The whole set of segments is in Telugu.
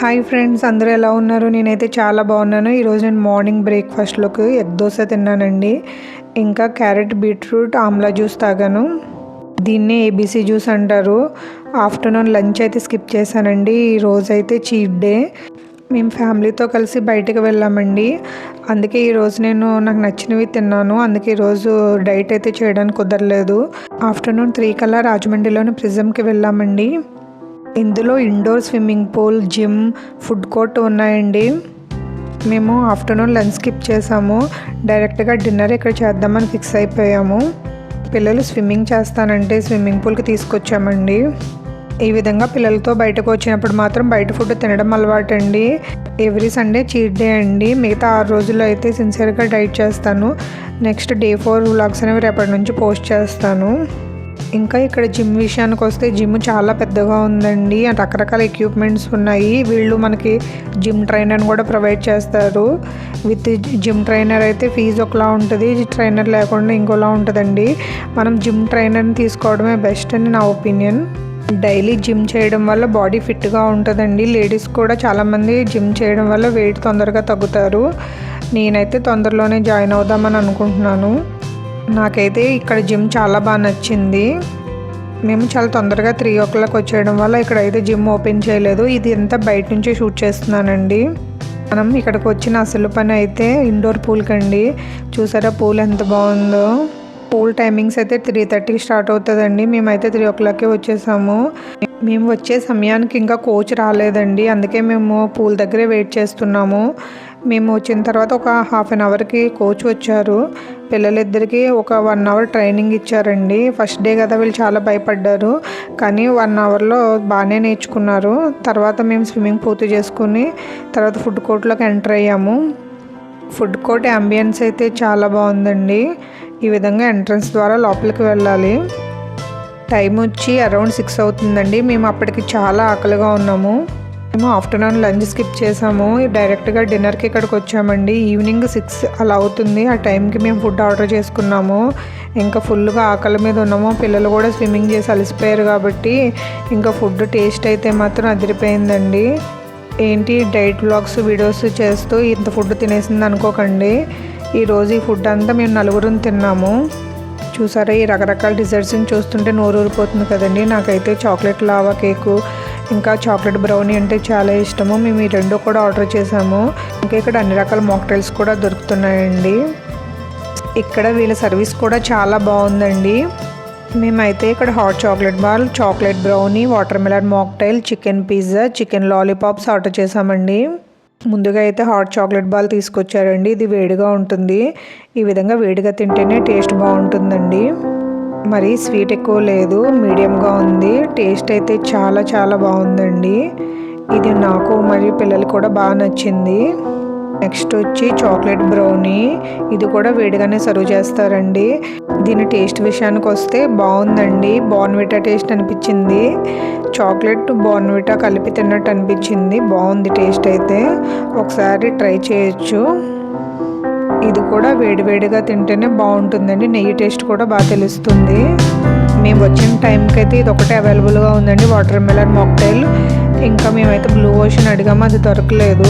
హాయ్ ఫ్రెండ్స్, అందరూ ఎలా ఉన్నారు? నేనైతే చాలా బాగున్నాను. ఈరోజు నేను మార్నింగ్ బ్రేక్ఫాస్ట్లోకి ఎగ్ దోశ తిన్నానండి. ఇంకా క్యారెట్ బీట్రూట్ ఆమ్లా జ్యూస్ తాగాను. దీన్నే ఏబీసీ జ్యూస్ అంటారు. ఆఫ్టర్నూన్ లంచ్ అయితే స్కిప్ చేశానండి. ఈరోజు అయితే చీట్ డే. మేము ఫ్యామిలీతో కలిసి బయటకు వెళ్ళామండి. అందుకే ఈరోజు నాకు నచ్చినవి తిన్నాను. అందుకే ఈరోజు డైట్ అయితే చేయడానికి కుదరలేదు. ఆఫ్టర్నూన్ 3 కల్లా రాజమండ్రిలోని ప్రిజంకి వెళ్ళామండి. ఇందులో indoor swimming pool, gym, food court ఉన్నాయండి. మేము ఆఫ్టర్నూన్ లంచ్ స్కిప్ చేసాము. డైరెక్ట్గా డిన్నర్ ఇక్కడ చేద్దామని ఫిక్స్ అయిపోయాము. పిల్లలు స్విమ్మింగ్ చేస్తానంటే స్విమ్మింగ్ పూల్కి తీసుకొచ్చామండి. ఈ విధంగా పిల్లలతో బయటకు వచ్చినప్పుడు మాత్రం బయట ఫుడ్ తినడం అలవాటండి. ఎవ్రీ సండే చీట్ డే అండి. మిగతా 6 రోజుల్లో అయితే సిన్సియర్గా డైట్ చేస్తాను. నెక్స్ట్ డే 4 వ్లాగ్స్ అనేవి రేపటి నుంచి పోస్ట్ చేస్తాను. ఇంకా ఇక్కడ జిమ్ విషయానికి వస్తే జిమ్ చాలా పెద్దగా ఉందండి. రకరకాల ఎక్విప్మెంట్స్ ఉన్నాయి. వీళ్ళు మనకి జిమ్ ట్రైనర్ని కూడా ప్రొవైడ్ చేస్తారు. విత్ జిమ్ ట్రైనర్ అయితే ఫీజు ఒకలా ఉంటుంది, ట్రైనర్ లేకుండా ఇంకోలా ఉంటుందండి. మనం జిమ్ ట్రైనర్ని తీసుకోవడమే బెస్ట్ అని నా ఒపీనియన్. డైలీ జిమ్ చేయడం వల్ల బాడీ ఫిట్గా ఉంటుందండి. లేడీస్ కూడా చాలామంది జిమ్ చేయడం వల్ల వెయిట్ తొందరగా తగ్గుతారు. నేనైతే తొందరలోనే జాయిన్ అవుదామని అనుకుంటున్నాను. నాకైతే ఇక్కడ జిమ్ చాలా బాగా నచ్చింది. మేము చాలా తొందరగా 3 o'clock వచ్చేయడం వల్ల ఇక్కడ అయితే జిమ్ ఓపెన్ చేయలేదు. ఇది అంతా బయట నుంచే షూట్ చేస్తున్నానండి. మనం ఇక్కడికి వచ్చిన అసలు పని అయితే ఇండోర్ పూల్ కండి. చూసారా పూల్ ఎంత బాగుందో. పూల్ టైమింగ్స్ అయితే 3:30 స్టార్ట్ అవుతుందండి. మేమైతే 3 o'clockకే వచ్చేసాము. మేము వచ్చే సమయానికి ఇంకా కోచ్ రాలేదండి. అందుకే మేము పూల్ దగ్గరే వెయిట్ చేస్తున్నాము. మేము వచ్చిన తర్వాత ఒక 1/2 an hourకి కోచ్ వచ్చారు. పిల్లలిద్దరికీ ఒక 1 hour ట్రైనింగ్ ఇచ్చారండి. ఫస్ట్ డే కదా, వీళ్ళు చాలా భయపడ్డారు. కానీ 1 hourలో బాగానే నేర్చుకున్నారు. తర్వాత మేము స్విమ్మింగ్ పూర్తి చేసుకుని తర్వాత ఫుడ్ కోర్ట్లోకి ఎంటర్ అయ్యాము. ఫుడ్ కోర్ట్ అంబియన్స్ అయితే చాలా బాగుందండి. ఈ విధంగా ఎంట్రన్స్ ద్వారా లోపలికి వెళ్ళాలి. టైం వచ్చి అరౌండ్ 6 అవుతుందండి. మేము అప్పటికి చాలా ఆకలిగా ఉన్నాము. మేము ఆఫ్టర్నూన్ లంచ్ స్కిప్ చేసాము. డైరెక్ట్గా డిన్నర్కి ఇక్కడికి వచ్చామండి. ఈవినింగ్ 6 అలా అవుతుంది. ఆ టైంకి మేము ఫుడ్ ఆర్డర్ చేసుకున్నాము. ఇంకా ఫుల్గా ఆకలి మీద ఉన్నాము. పిల్లలు కూడా స్విమ్మింగ్ చేసి అలసిపోయారు కాబట్టి ఇంకా ఫుడ్ టేస్ట్ అయితే మాత్రం అదిరిపోయిందండి. ఏంటి డైట్ వ్లాగ్స్ వీడియోస్ చేస్తూ ఇంత ఫుడ్ తినేసింది అనుకోకండి. ఈరోజు ఈ ఫుడ్ అంతా మేము 4 తిన్నాము. చూసారా, ఈ రకరకాల డిజర్ట్స్ని చూస్తుంటే నోరు ఊరిపోతుంది కదండి. నాకైతే చాక్లెట్ లావా కేకు, ఇంకా చాక్లెట్ బ్రౌనీ అంటే చాలా ఇష్టము. మేము ఈ 2 కూడా ఆర్డర్ చేసాము. ఇంకా ఇక్కడ అన్ని రకాల మాక్టైల్స్ కూడా దొరుకుతున్నాయండి. ఇక్కడ వీళ్ళ సర్వీస్ కూడా చాలా బాగుందండి. మేమైతే ఇక్కడ hot chocolate ball, chocolate brownie, water melon mocktail, chicken pizza, chicken lollipops order చేసామండి. ముందుగా అయితే హాట్ చాక్లెట్ బాల్ తీసుకొచ్చారండి. ఇది వేడిగా ఉంటుంది. ఈ విధంగా వేడిగా తింటేనే టేస్ట్ బాగుంటుందండి. మరి స్వీట్ ఎక్కువ లేదు, మీడియంగా ఉంది. టేస్ట్ అయితే చాలా చాలా బాగుందండి. ఇది నాకు మరియు పిల్లలు కూడా బాగా నచ్చింది. నెక్స్ట్ వచ్చి చాక్లెట్ బ్రౌనీ. ఇది కూడా వేడిగానే సర్వ్ చేస్తారండి. దీని టేస్ట్ విషయానికి వస్తే బాగుందండి. బోర్న్విటా టేస్ట్ అనిపించింది. చాక్లెట్ బోర్న్విటా కలిపి తిన్నట్టు అనిపించింది. బాగుంది టేస్ట్ అయితే. ఒకసారి ట్రై చేయొచ్చు. ఇది కూడా వేడివేడిగా తింటేనే బాగుంటుందండి. నెయ్యి టేస్ట్ కూడా బాగా తెలుస్తుంది. మేము వచ్చిన టైంకి అయితే ఇది ఒకటే అవైలబుల్గా ఉందండి, వాటర్ మెలన్ మాక్టైల్. ఇంకా మేమైతే బ్లూ ఓషన్ అడిగాము, అది దొరకలేదు.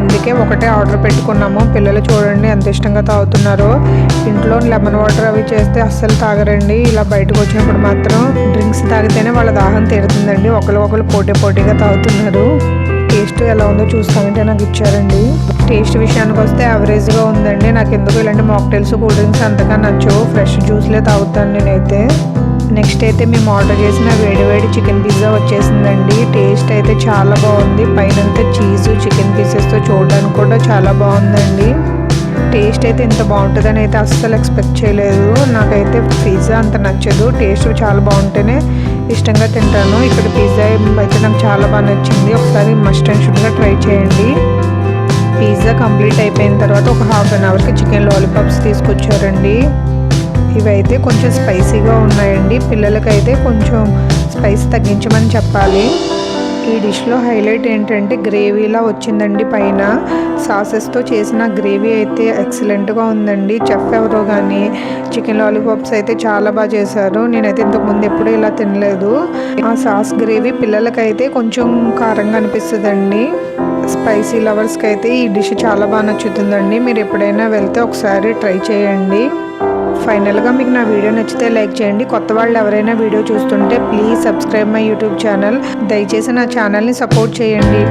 అందుకే ఒకటే ఆర్డర్ పెట్టుకున్నాము. పిల్లలు చూడండి ఎంత ఇష్టంగా తాగుతున్నారో. ఇంట్లో లెమన్ వాటర్ అవి చేస్తే అస్సలు తాగరండి. ఇలా బయటకు వచ్చినప్పుడు మాత్రం డ్రింక్స్ తాగితేనే వాళ్ళ దాహం తీరుతుందండి. ఒకరు పోటీగా తాగుతున్నారు. టేస్ట్ ఎలా ఉందో చూస్తామంటే నాకు ఇచ్చారండి. టేస్ట్ విషయానికి వస్తే యావరేజ్గా ఉందండి. నాకు ఎందుకు ఇలాంటి మాక్టైల్స్, కూల్ డ్రింక్స్ అంతగా నచ్చవు. ఫ్రెష్ జ్యూస్లే తాగుతాను నేనైతే. నెక్స్ట్ అయితే మేము ఆర్డర్ చేసిన వేడివేడి చికెన్ పిజ్జా వచ్చేసిందండి. టేస్ట్ అయితే చాలా బాగుంది. పైనంతా చీజు, చికెన్ పీసెస్తో చూడడానికి కూడా చాలా బాగుందండి. టేస్ట్ అయితే ఇంత బాగుంటుందని అయితే అస్సలు ఎక్స్పెక్ట్ చేయలేదు. నాకైతే పిజ్జా అంత నచ్చదు. టేస్ట్ చాలా బాగుంటేనే ఇష్టంగా తింటాను. ఇక్కడ పిజ్జా అయితే నాకు చాలా బాగా నచ్చింది. ఒకసారి మస్ట్ అండ్ షుడ్గా ట్రై చేయండి. పిజ్జా కంప్లీట్ అయిపోయిన తర్వాత ఒక 1/2 an hourకి చికెన్ లాలీపాప్స్ తీసుకొచ్చారండి. ఇవైతే కొంచెం స్పైసీగా ఉన్నాయండి. పిల్లలకైతే కొంచెం స్పైస్ తగ్గించమని చెప్పాలి. ఈ డిష్లో హైలైట్ ఏంటంటే గ్రేవీలా వచ్చిందండి. పైన సాసెస్తో చేసిన గ్రేవీ అయితే ఎక్సలెంట్గా ఉందండి. చెఫ్ ఎవరో కానీ చికెన్ లాలీపాప్స్ అయితే చాలా బాగా చేశారు. నేనైతే ఇంతకుముందు ఎప్పుడూ ఇలా తినలేదు. ఆ సాస్ గ్రేవీ పిల్లలకైతే కొంచెం కారంగా అనిపిస్తుందండి. స్పైసీ లవర్స్కి అయితే ఈ డిష్ చాలా బాగా నచ్చుతుందండి. మీరు ఎప్పుడైనా వెళ్తే ఒకసారి ట్రై చేయండి. ఫైనల్గా మీకు నా వీడియో నచ్చితే లైక్ చేయండి. కొత్త వాళ్ళు ఎవరైనా వీడియో చూస్తుంటే please subscribe my YouTube channel. దయచేసి నా ఛానల్ని సపోర్ట్ చేయండి.